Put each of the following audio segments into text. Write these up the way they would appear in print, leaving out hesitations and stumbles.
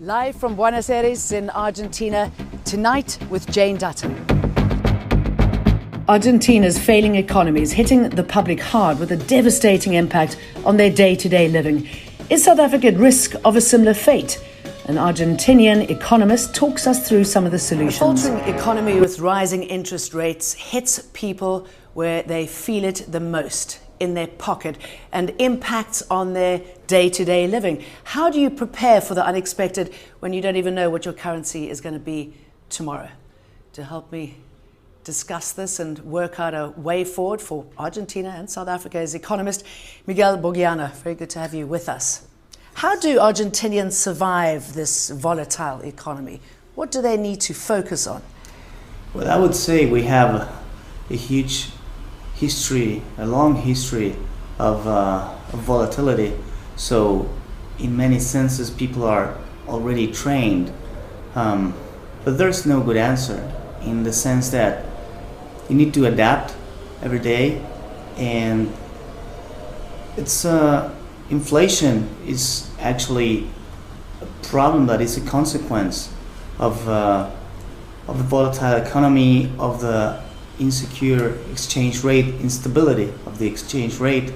Live from Buenos Aires in Argentina, tonight with Jane Dutton. Argentina's failing economy is hitting the public hard with a devastating impact on their day-to-day living. Is South Africa at risk of a similar fate? An Argentinian economist talks us through some of the solutions. A faltering economy with rising interest rates hits people where they feel it the most, in their pocket, and impacts on their day-to-day living. How do you prepare for the unexpected when you don't even know what your currency is going to be tomorrow? To help me discuss this and work out a way forward for Argentina and South Africa is economist Miguel Boggiano. Very good to have you with us. How do Argentinians survive this volatile economy? What do they need to focus on? Well, I would say we have a huge history, a long history of volatility. So in many senses, people are already trained. But there's no good answer in the sense that you need to adapt every day, and it's inflation is actually a problem that is a consequence of the volatile economy, of the insecure exchange rate, instability of the exchange rate,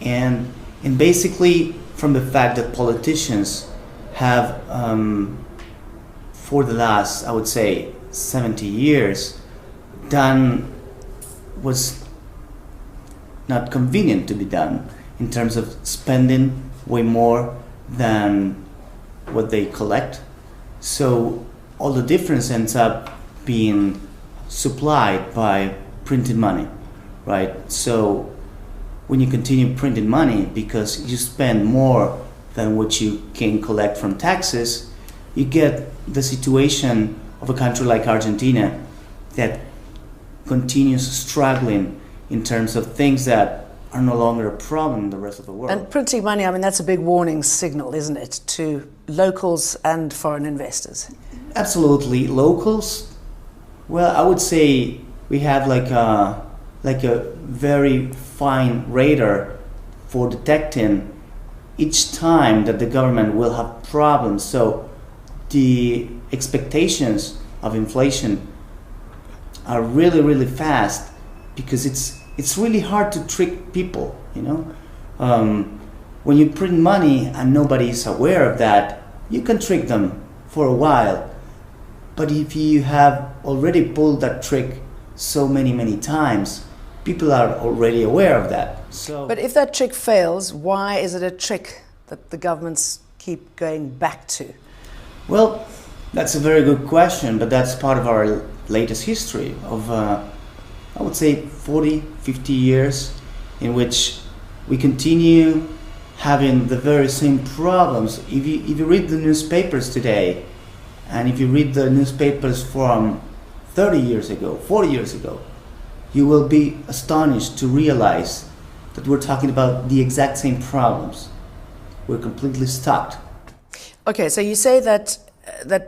and basically from the fact that politicians have for the last, I would say, 70 years done what's not convenient to be done in terms of spending way more than what they collect. So all the difference ends up being supplied by printed money, right? So when you continue printing money because you spend more than what you can collect from taxes, you get the situation of a country like Argentina that continues struggling in terms of things that are no longer a problem in the rest of the world. And printing money, I mean, that's a big warning signal, isn't it, to locals and foreign investors? Absolutely. Locals, well, I would say we have like a very fine radar for detecting each time that the government will have problems. So the expectations of inflation are really, really fast because it's really hard to trick people, you know. When you print money and nobody is aware of that, you can trick them for a while. But if you have already pulled that trick so many times, people are already aware of that. So, but if that trick fails, why is it a trick that the governments keep going back to? Well, that's a very good question, but that's part of our latest history of, I would say, 40, 50 years in which we continue having the very same problems. If you read the newspapers today, and if you read the newspapers from 30 years ago, 40 years ago, you will be astonished to realize that we're talking about the exact same problems. We're completely stuck. Okay, so you say that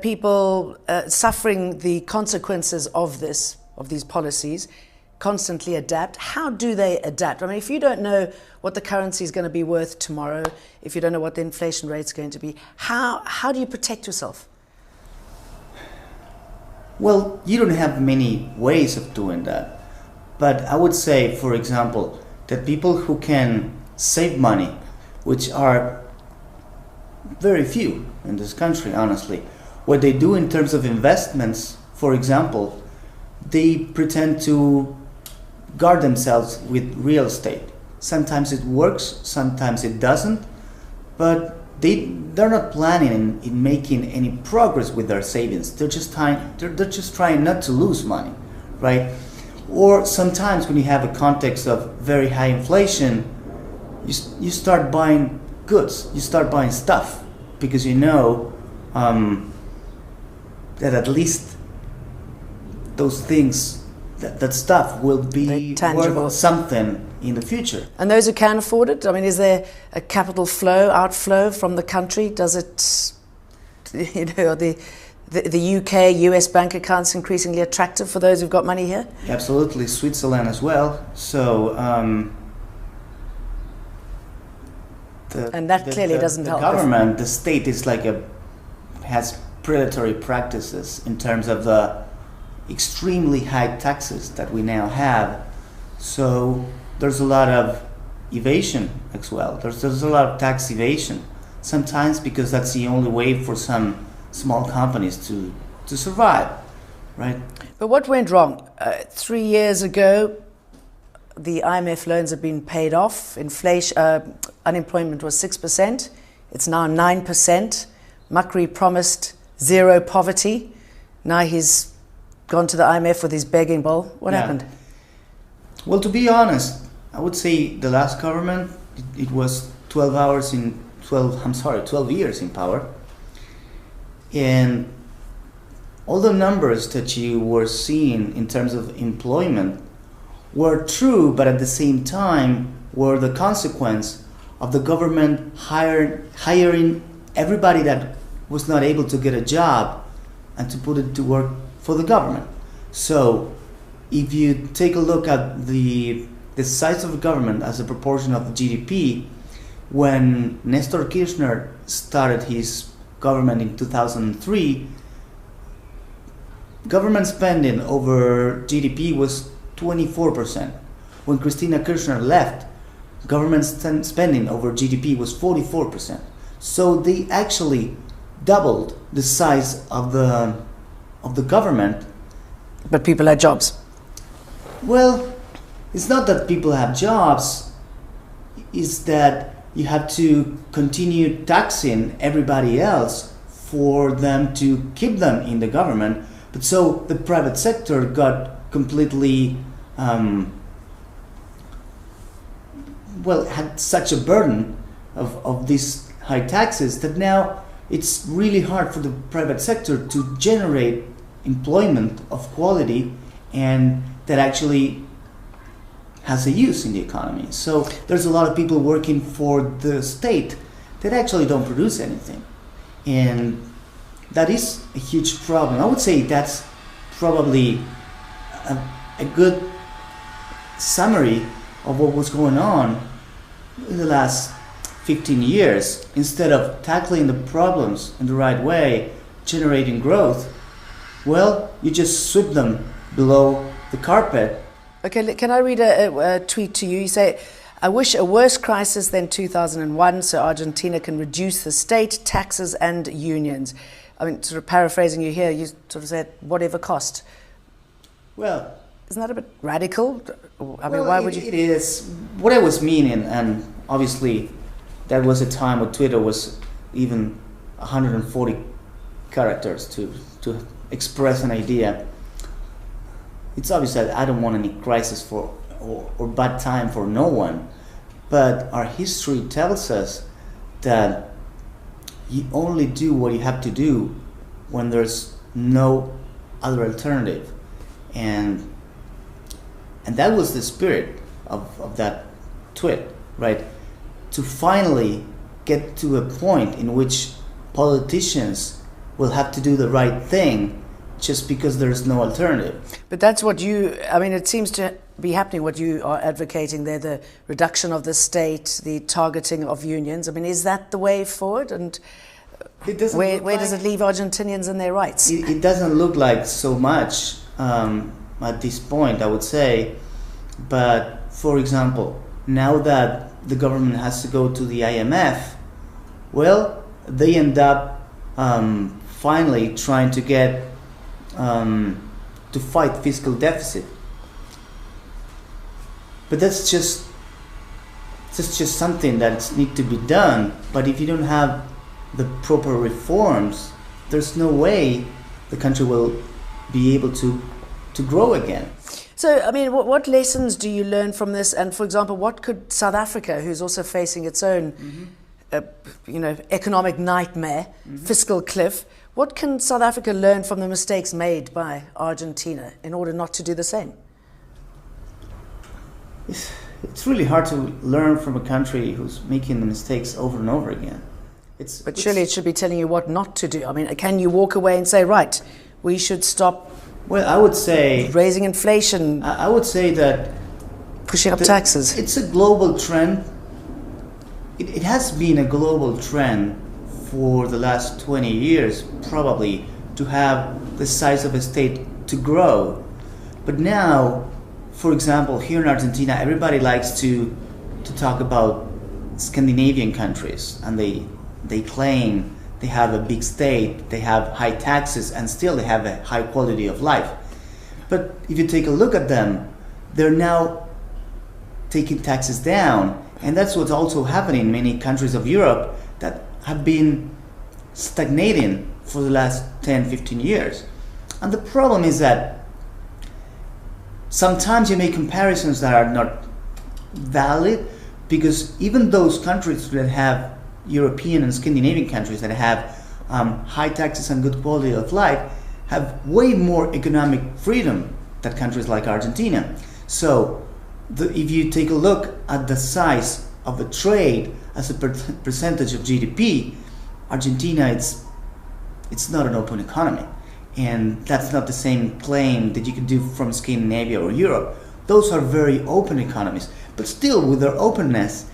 people suffering the consequences of these policies constantly adapt. How do they adapt? I mean, if you don't know what the currency is going to be worth tomorrow, if you don't know what the inflation rate is going to be, how do you protect yourself? Well, you don't have many ways of doing that. But I would say, for example, that people who can save money, which are very few in this country, honestly, what they do in terms of investments, for example, they pretend to guard themselves with real estate. Sometimes it works, sometimes it doesn't, but they're not planning in making any progress with their savings. They're just trying not to lose money, right? Or sometimes when you have a context of very high inflation, you start buying goods, you start buying stuff, because you know that at least those things, that stuff will be worth something in the future. And those who can afford it, I mean, is there a capital outflow from the country? Does it, you know, are the UK, US bank accounts increasingly attractive for those who've got money here? Absolutely, Switzerland as well. So, and that clearly doesn't help. The government, the state is like a has predatory practices in terms of the extremely high taxes that we now have. So there's a lot of evasion as well. There's a lot of tax evasion, sometimes because that's the only way for some small companies to survive, right? But what went wrong? 3 years ago, the IMF loans have been paid off. Inflation, unemployment was 6%. It's now 9%. Macri promised zero poverty. Now he's gone to the IMF with his begging bowl. What happened? Well, to be honest, I would say the last government, it was 12 years in power. And all the numbers that you were seeing in terms of employment were true, but at the same time were the consequence of the government hiring everybody that was not able to get a job and to put it to work for the government. So if you take a look at the size of the government as a proportion of the GDP, when Nestor Kirchner started his government in 2003, government spending over GDP was 24%. When Christina Kirchner left, government spending over GDP was 44%. So they actually doubled the size of the government. But people had jobs. Well, it's not that people have jobs, it's that you have to continue taxing everybody else for them to keep them in the government. But so the private sector got completely, had such a burden of these high taxes that now it's really hard for the private sector to generate employment of quality and that actually has a use in the economy. So there's a lot of people working for the state that actually don't produce anything. And that is a huge problem. I would say that's probably a good summary of what was going on in the last 15 years. Instead of tackling the problems in the right way, generating growth, well, you just sweep them below the carpet. Okay, can I read a tweet to you? You say, I wish a worse crisis than 2001 so Argentina can reduce the state, taxes and unions. I mean, sort of paraphrasing you here, you sort of said, whatever cost. Well, isn't that a bit radical? I mean, well, why would you? It is. What I was meaning, and obviously that was a time when Twitter was even 140 characters to express an idea. It's obvious that I don't want any crisis or bad time for no one, but our history tells us that you only do what you have to do when there's no other alternative, and that was the spirit of that tweet, right? To finally get to a point in which politicians will have to do the right thing just because there's no alternative. But that's what it seems to be happening, what you are advocating there, the reduction of the state, the targeting of unions. I mean, is that the way forward? And where does it leave Argentinians and their rights? It doesn't look like so much at this point, I would say. But, for example, now that the government has to go to the IMF, well, they end up finally trying to get to fight fiscal deficit. But that's just something that needs to be done. But if you don't have the proper reforms, there's no way the country will be able to grow again. So, I mean, what lessons do you learn from this? And, for example, what could South Africa, who's also facing its own, economic nightmare, fiscal cliff, what can South Africa learn from the mistakes made by Argentina in order not to do the same? It's really hard to learn from a country who's making the mistakes over and over again. But surely it should be telling you what not to do. I mean, can you walk away and say, right, we should stop? Well, I would say raising inflation. I would say that pushing up taxes. It's a global trend. It has been a global trend for the last 20 years, probably, to have the size of a state to grow. But now, for example, here in Argentina, everybody likes to talk about Scandinavian countries, and they claim they have a big state, they have high taxes, and still they have a high quality of life. But if you take a look at them, they're now taking taxes down, and that's what's also happening in many countries of Europe that have been stagnating for the last 10, 15 years. And the problem is that sometimes you make comparisons that are not valid, because even those countries that have European and Scandinavian countries that have high taxes and good quality of life have way more economic freedom than countries like Argentina. So if you take a look at the size of the trade as a percentage of GDP, Argentina, it's not an open economy. And that's not the same claim that you could do from Scandinavia or Europe. Those are very open economies. But still, with their openness,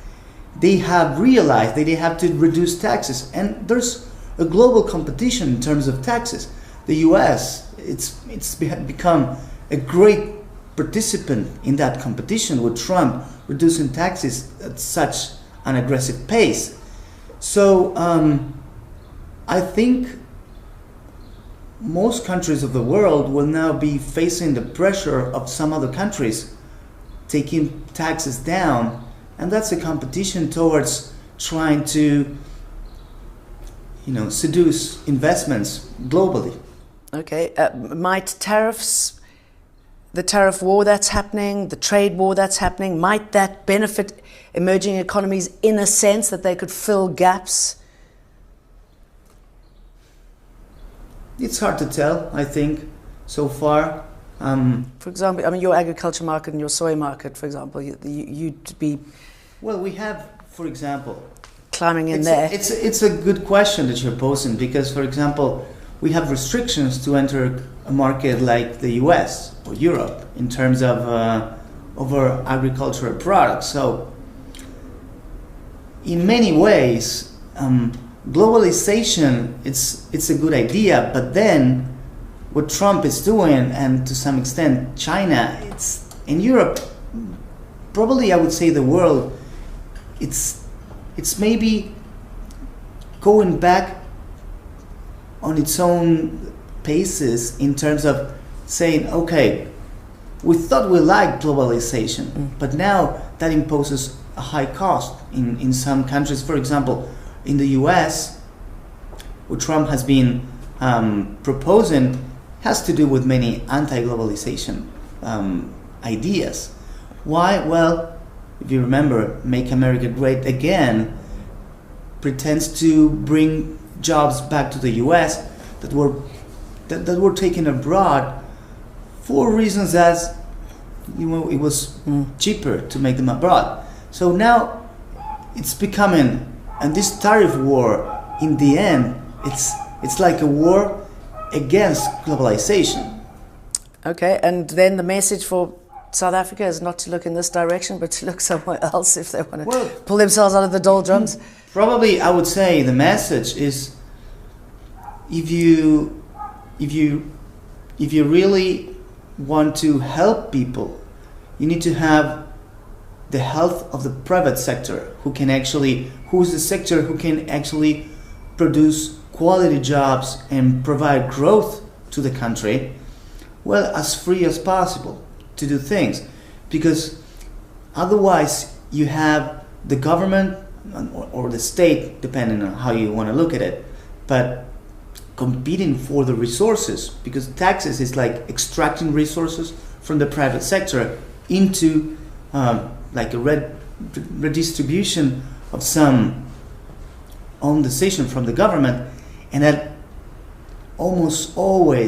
they have realized that they have to reduce taxes. And there's a global competition in terms of taxes. The US, it's become a great participant in that competition, with Trump reducing taxes at such an aggressive pace. So I think most countries of the world will now be facing the pressure of some other countries taking taxes down, and that's a competition towards trying to, seduce investments globally. Okay, might the tariff war that's happening, the trade war that's happening, might that benefit emerging economies in a sense that they could fill gaps? It's hard to tell, I think, so far. For example, your agriculture market and your soy market, for example, you'd be... Well, we have, for example... climbing in there. It's a good question that you're posing, because, for example, we have restrictions to enter a market like the US or Europe in terms of our agricultural products. So, in many ways, globalization, it's a good idea, but then what Trump is doing, and to some extent China, in Europe, probably I would say the world, it's maybe going back on its own paces in terms of saying, okay, we thought we liked globalization, but now that imposes a high cost in some countries. For example, in the US, what Trump has been proposing has to do with many anti-globalization ideas. Why? Well, if you remember, Make America Great Again pretends to bring jobs back to the US that were taken abroad for reasons as it was cheaper to make them abroad. So now it's becoming, and this tariff war, in the end, it's like a war against globalization. Okay, and then the message for South Africa is not to look in this direction, but to look somewhere else if they want to pull themselves out of the doldrums. Probably, I would say the message is, if you really want to help people, you need to have the health of the private sector, who's the sector who can actually produce quality jobs and provide growth to the country, well, as free as possible to do things. Because otherwise you have the government or the state, depending on how you want to look at it, but competing for the resources, because taxes is like extracting resources from the private sector into like a redistribution of some own decision from the government, and that almost always